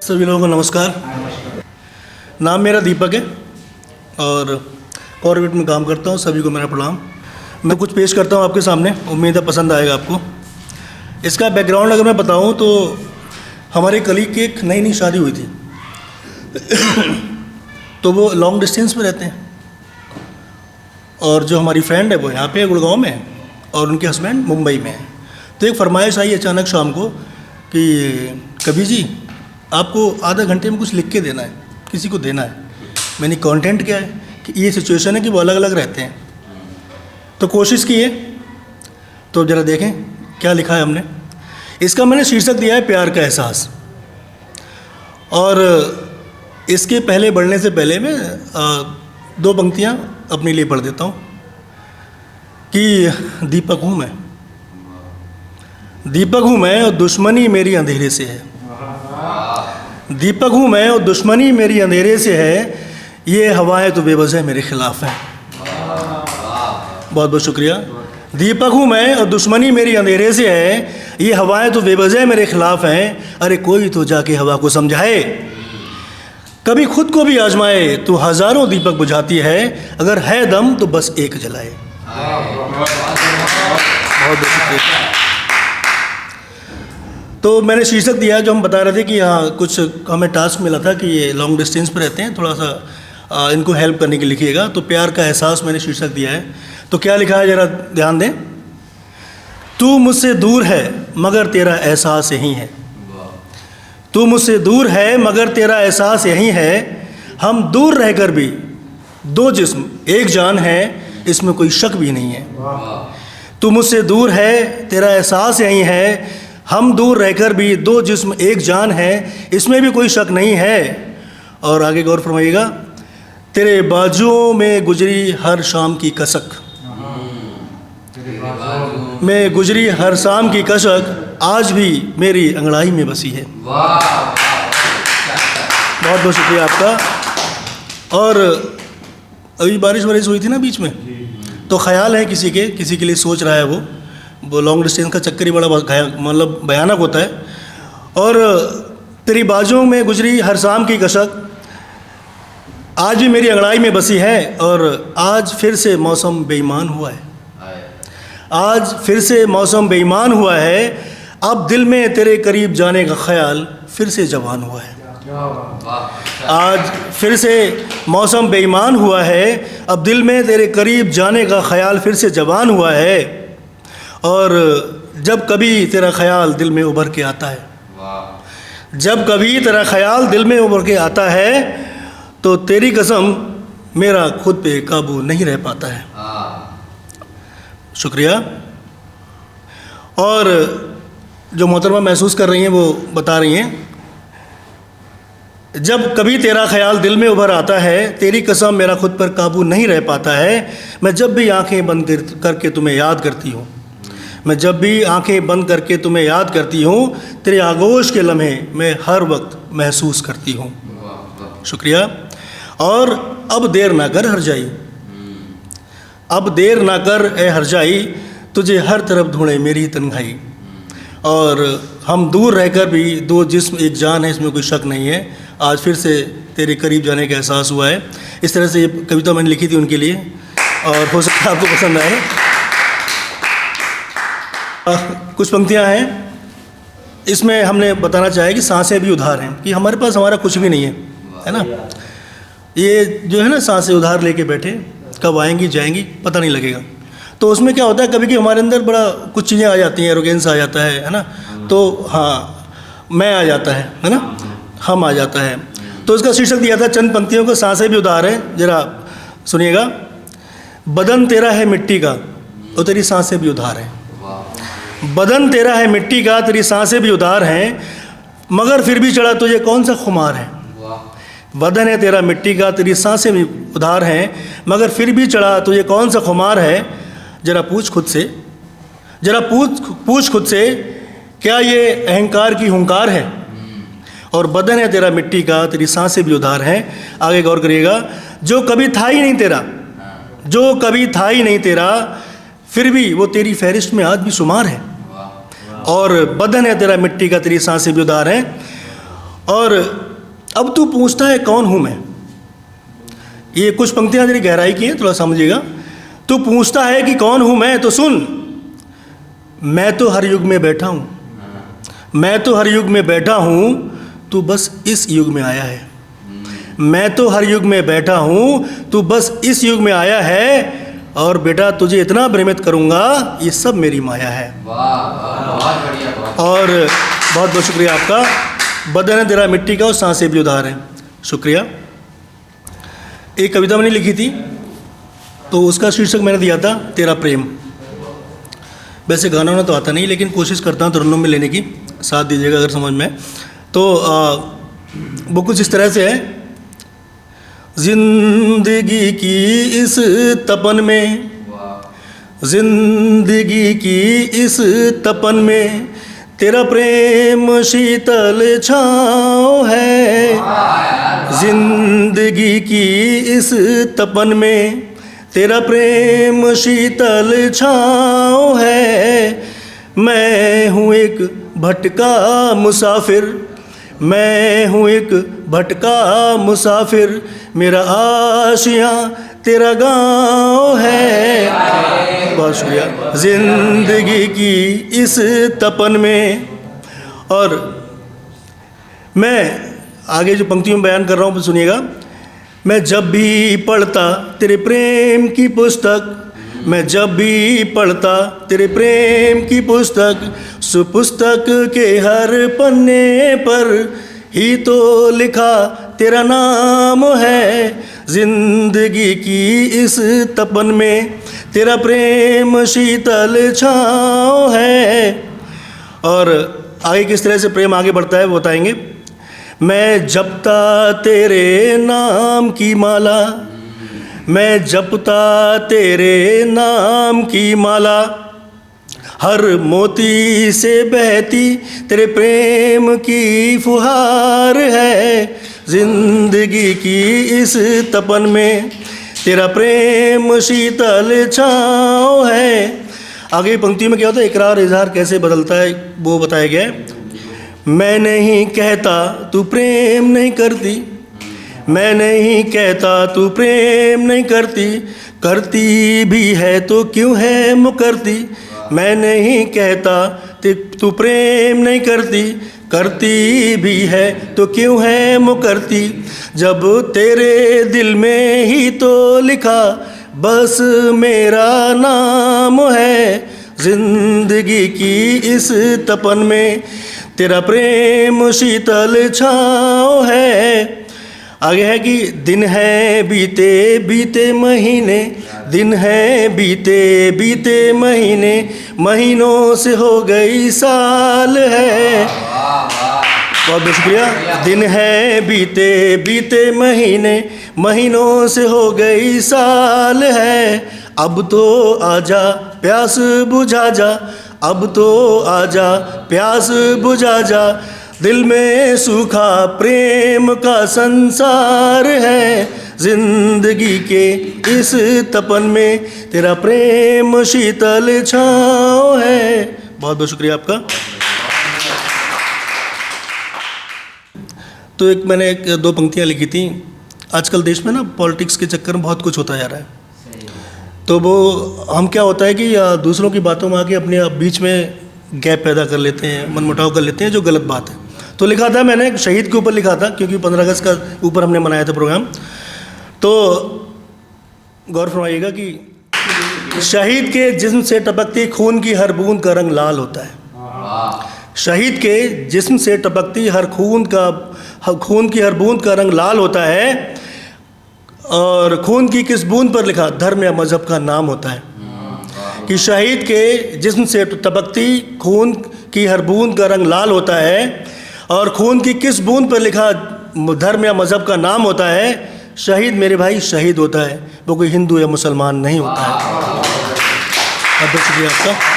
सभी लोगों को नमस्कार। नाम मेरा दीपक है और कॉर्पोरेट में काम करता हूँ। सभी को मेरा प्रणाम। मैं कुछ पेश करता हूँ आपके सामने, उम्मीद है पसंद आएगा आपको। इसका बैकग्राउंड अगर मैं बताऊँ तो हमारे कलीग की एक नई शादी हुई थी तो वो लॉन्ग डिस्टेंस में रहते हैं और जो हमारी फ्रेंड है वो यहाँ पे गुड़गांव में है और उनके हस्बैंड मुंबई में है। तो एक फरमाइश आई अचानक शाम को कि कभी जी आपको आधा घंटे में कुछ लिख के देना है, किसी को देना है। मैंने कंटेंट क्या है कि ये सिचुएशन है कि वो अलग अलग रहते हैं। तो कोशिश की है, तो ज़रा देखें क्या लिखा है हमने। इसका मैंने शीर्षक दिया है प्यार का एहसास। और इसके पहले बढ़ने से पहले मैं दो पंक्तियाँ अपने लिए पढ़ देता हूँ कि दीपक हूँ मैं, दीपक हूँ मैं और दुश्मनी मेरी अंधेरे से है। दीपक हूँ मैं और दुश्मनी मेरी अंधेरे से है, ये हवाएं तो बेवजह मेरे खिलाफ हैं। बहुत बहुत शुक्रिया। दीपक हूँ मैं और दुश्मनी मेरी अंधेरे से है, ये हवाएं तो बेवजह मेरे खिलाफ हैं। अरे कोई तो जाके हवा को समझाए, कभी खुद को भी आजमाए, तो हज़ारों दीपक बुझाती है, अगर है दम तो बस एक जलाए। बहुत बहुत शुक्रिया। तो मैंने शीर्षक दिया जो हम बता रहे थे कि हाँ कुछ हमें टास्क मिला था कि ये लॉन्ग डिस्टेंस पे रहते हैं, थोड़ा सा इनको हेल्प करने के लिए लिखिएगा। तो प्यार का एहसास मैंने शीर्षक दिया है। तो क्या लिखा है ज़रा ध्यान दें। तू मुझसे दूर है मगर तेरा एहसास यही है। तू मुझसे दूर है मगर तेरा एहसास यही है। हम दूर रहकर भी दो जिस्म एक जान है, इसमें कोई शक भी नहीं है। तू मुझसे दूर है तेरा एहसास यही है। हम दूर रहकर भी दो जिस्म एक जान है, इसमें भी कोई शक नहीं है। और आगे गौर फरमाइएगा। तेरे बाजुओं में गुजरी हर शाम की कसक, में गुजरी हर शाम की कसक आज भी मेरी अंगड़ाई में बसी है। बहुत बहुत शुक्रिया आपका। और अभी बारिश हुई थी ना बीच में, तो ख्याल है किसी के लिए सोच रहा है वो लॉन्ग डिस्टेंस का चक्कर ही बड़ा मतलब भयानक होता है। और तेरी बाजुओं में गुजरी हर शाम की कसक आज भी मेरी अंगड़ाई में बसी है। और आज फिर से मौसम बेईमान हुआ है, आज फिर से मौसम बेईमान हुआ है। अब दिल में तेरे करीब जाने का ख्याल फिर से जवान हुआ है। आज फिर से मौसम बेईमान हुआ है, अब दिल में तेरे करीब जाने का ख्याल फिर से जवान हुआ है। और जब कभी तेरा ख्याल दिल में उभर के आता है, जब कभी तेरा ख्याल दिल में उभर के आता है, तो तेरी कसम मेरा खुद पे काबू नहीं रह पाता है। शुक्रिया। और जो मोहतरमा महसूस कर रही हैं वो बता रही हैं, जब कभी तेरा ख्याल दिल में उभर आता है, तेरी कसम मेरा खुद पर काबू नहीं रह पाता है। मैं जब भी आंखें बंद करके तुम्हें याद करती हूँ, मैं जब भी आंखें बंद करके तुम्हें याद करती हूँ, तेरे आगोश के लम्हे मैं हर वक्त महसूस करती हूँ। शुक्रिया। और अब देर ना कर हर जाई, अब देर ना कर ए हर जाई, तुझे हर तरफ ढूंढे मेरी तन्हाई। और हम दूर रहकर भी दो जिस्म एक जान है, इसमें कोई शक नहीं है। आज फिर से तेरे करीब जाने का एहसास हुआ है। इस तरह से ये कविता मैंने लिखी थी उनके लिए और हो सकता है आपको पसंद आए। कुछ पंक्तियां हैं, इसमें हमने बताना चाहे कि सांसें भी उधार हैं, कि हमारे पास हमारा कुछ भी नहीं है ना। ये जो है ना सांसें उधार लेके बैठे, कब आएंगी जाएंगी पता नहीं लगेगा। तो उसमें क्या होता है, कभी कि हमारे अंदर बड़ा कुछ चीज़ें आ जाती हैं, एरोगेंस आ जाता है ना। तो हाँ मैं आ जाता है ना, हम आ जाता है। तो इसका शीर्षक दिया था चंद पंक्तियों को, सांसें भी उधार हैं। जरा सुनिएगा। बदन तेरा है मिट्टी का और तेरी सांसें भी उधार हैं। बदन तेरा है मिट्टी का, तेरी सांसें भी उधार हैं, मगर फिर भी चढ़ा तुझे कौन सा खुमार है। बदन है तेरा मिट्टी का, तेरी सांसें भी उधार हैं, मगर फिर भी चढ़ा तुझे कौन सा खुमार है। जरा पूछ खुद से, जरा पूछ खुद से, क्या ये अहंकार की हुंकार है। और बदन है तेरा मिट्टी का, तेरी सांसें भी उधार हैं। आगे गौर करिएगा। जो कभी था ही नहीं तेरा, जो कभी था ही नहीं तेरा, फिर भी वो तेरी फहरिस्त में आज भी शुमार है। और बदन है तेरा मिट्टी का, तेरी सांसें भी उधार हैं। और अब तू पूछता है कौन हूँ मैं। ये कुछ पंक्तियाँ जरी गहराई की हैं, थोड़ा समझिएगा। तू पूछता है कि कौन हूँ मैं, तो सुन, मैं तो हर युग में बैठा हूँ, मैं तो हर युग में बैठा हूँ, तू बस इस युग में आया है। मैं तो हर युग में बैठा हूँ, तू बस इस युग में आया है, और बेटा तुझे इतना भ्रमित करूँगा, ये सब मेरी माया है। बहुत बढ़िया, और बहुत बहुत शुक्रिया आपका। बदन है तेरा मिट्टी का और सांसें भी उधार हैं। शुक्रिया। एक कविता मैंने लिखी थी, तो उसका शीर्षक मैंने दिया था तेरा प्रेम। वैसे गाना वाना तो आता नहीं, लेकिन कोशिश करता हूँ तरन्नुम में लेने की, साथ दीजिएगा अगर समझ में। तो वो कुछ इस तरह से है। जिंदगी की इस तपन में, जिंदगी की इस तपन में, तेरा प्रेम शीतल छाँव है। जिंदगी की इस तपन में, तेरा प्रेम शीतल छाँव है। मैं हूँ एक भटका मुसाफिर, मैं हूँ एक भटका मुसाफिर, मेरा आशियाँ तेरा गाँव है। बहुत शुक्रिया। जिंदगी की इस तपन में। और मैं आगे जो पंक्तियों में बयान कर रहा हूँ सुनिएगा। मैं जब भी पढ़ता तेरे प्रेम की पुस्तक, मैं जब भी पढ़ता तेरे प्रेम की पुस्तक, उस पुस्तक के हर पन्ने पर ही तो लिखा तेरा नाम है। जिंदगी की इस तपन में, तेरा प्रेम शीतल छाँव है। और आगे किस तरह से प्रेम आगे बढ़ता है वो बताएंगे। मैं जपता तेरे नाम की माला, मैं जपता तेरे नाम की माला, हर मोती से बहती तेरे प्रेम की फुहार है। जिंदगी की इस तपन में, तेरा प्रेम शीतल छाँव है। आगे पंक्ति में क्या होता है, इकरार इजहार कैसे बदलता है वो बताया गया है। मैं नहीं कहता तू प्रेम नहीं करती, मैं नहीं कहता तू प्रेम नहीं करती, करती भी है तो क्यों है मुकरती। मैं नहीं कहता तू प्रेम नहीं करती, करती भी है तो क्यों है मुकरती। जब तेरे दिल में ही तो लिखा बस मेरा नाम है। जिंदगी की इस तपन में, तेरा प्रेम शीतल छाँव है। आगे है कि दिन है बीते बीते महीने, दिन है बीते बीते महीने, महीनों से हो गई साल है। बहुत बहुत शुक्रिया। दिन है बीते बीते महीने, महीनों से हो गई साल है। अब तो आजा प्यास बुझा जा, अब तो आजा प्यास बुझा जा, दिल में सूखा प्रेम का संसार है। जिंदगी के इस तपन में, तेरा प्रेम शीतल छाँव है। बहुत बहुत शुक्रिया आपका। तो एक मैंने दो पंक्तियाँ लिखी थी। आजकल देश में ना पॉलिटिक्स के चक्कर में बहुत कुछ होता जा रहा है, तो वो हम क्या होता है कि दूसरों की बातों में आके अपने बीच में गैप पैदा कर लेते हैं, मनमुटाव कर लेते हैं, जो गलत बात है। तो लिखा था मैंने एक शहीद के ऊपर लिखा था, क्योंकि 15 अगस्त का ऊपर हमने मनाया था प्रोग्राम। तो गौर फरमाइएगा कि शहीद के जिस्म से टपकती खून की हर बूंद का रंग लाल होता है। शहीद के जिस्म से टपकती खून की हर बूंद का रंग लाल होता है। और खून की किस बूंद पर लिखा धर्म या मजहब का नाम होता है। कि शहीद के जिस्म से टपकती खून की हर बूंद का रंग लाल होता है, और खून की किस बूंद पर लिखा धर्म या मजहब का नाम होता है। शहीद मेरे भाई शहीद होता है, वो कोई हिंदू या मुसलमान नहीं होता है। अब शुक्रिया आपका।